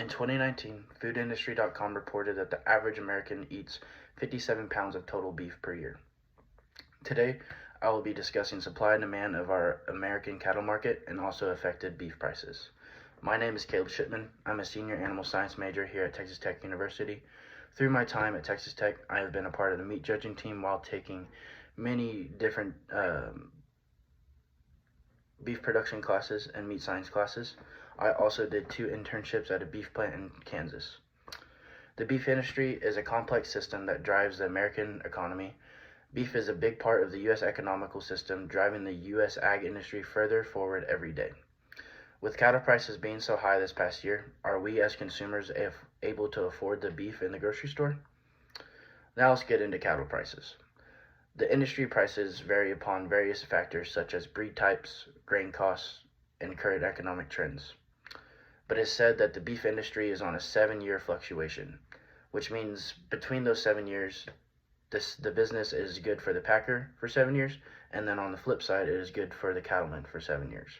In 2019, foodindustry.com reported that the average American eats 57 pounds of total beef per year. Today, I will be discussing supply and demand of our American cattle market and also affected beef prices. My name is Caleb Shipman. I'm a senior animal science major here at Texas Tech University. Through my time at Texas Tech, I have been a part of the meat judging team while taking many different beef production classes and meat science classes. I also did 2 internships at a beef plant in Kansas. The beef industry is a complex system that drives the American economy. Beef is a big part of the U.S. economical system, driving the U.S. ag industry further forward every day. With cattle prices being so high this past year, are we as consumers able to afford the beef in the grocery store? Now let's get into cattle prices. The industry prices vary upon various factors such as breed types, grain costs, and current economic trends. But it's said that the beef industry is on a 7-year fluctuation, which means between those 7 years, the business is good for the packer for 7 years, and then on the flip side, it is good for the cattleman for 7 years.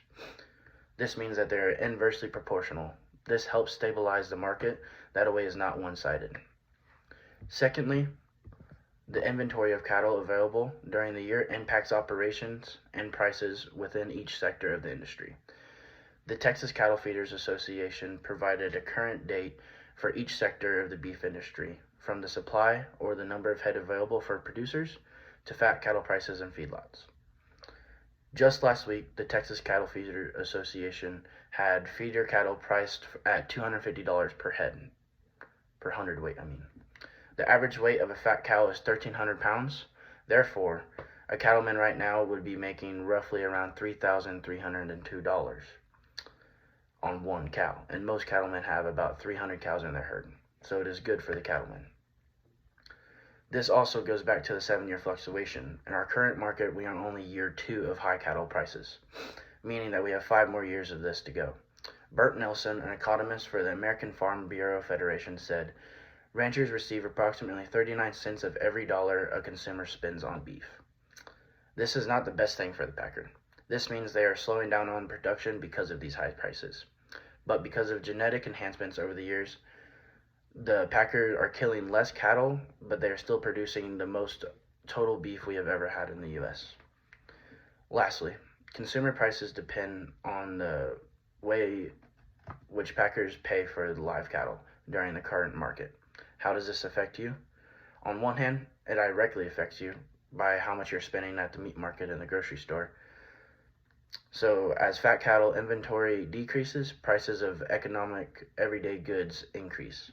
This means that they're inversely proportional. This helps stabilize the market. That way is not one-sided. Secondly, the inventory of cattle available during the year impacts operations and prices within each sector of the industry. The Texas Cattle Feeders Association provided a current date for each sector of the beef industry, from the supply or the number of head available for producers to fat cattle prices and feedlots. Just last week, the Texas Cattle Feeder Association had feeder cattle priced at $250 per head, per hundredweight, The average weight of a fat cow is 1,300 pounds. Therefore, a cattleman right now would be making roughly around $3,302 on one cow. And most cattlemen have about 300 cows in their herd. So it is good for the cattleman. This also goes back to the 7-year fluctuation. In our current market, we are on only year 2 of high cattle prices, meaning that we have 5 more years of this to go. Bert Nelson, an economist for the American Farm Bureau Federation, said, ranchers receive approximately 39 cents of every dollar a consumer spends on beef. This is not the best thing for the packer. This means they are slowing down on production because of these high prices. But because of genetic enhancements over the years, the packers are killing less cattle, but they are still producing the most total beef we have ever had in the U.S. Lastly, consumer prices depend on the way which packers pay for the live cattle during the current market. How does this affect you? On one hand, it directly affects you by how much you're spending at the meat market and the grocery store. So as fat cattle inventory decreases, prices of economic everyday goods increase.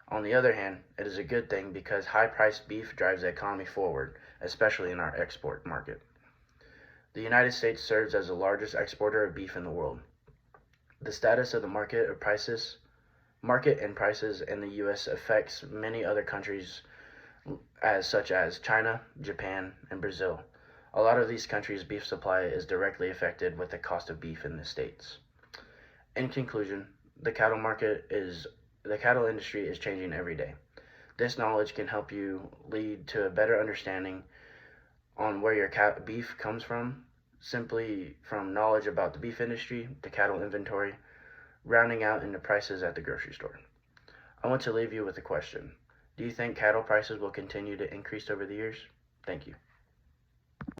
On the other hand, it is a good thing because high-priced beef drives the economy forward, especially in our export market. The United States serves as the largest exporter of beef in the world. The status of the market and prices in the U.S. affects many other countries such as China, Japan, and Brazil. A lot of these countries' beef supply is directly affected with the cost of beef in the States. In conclusion, the cattle industry is changing every day. This knowledge can help you lead to a better understanding on where your beef comes from, simply from knowledge about the beef industry, the cattle inventory, rounding out into prices at the grocery store. I want to leave you with a question. Do you think cattle prices will continue to increase over the years? Thank you.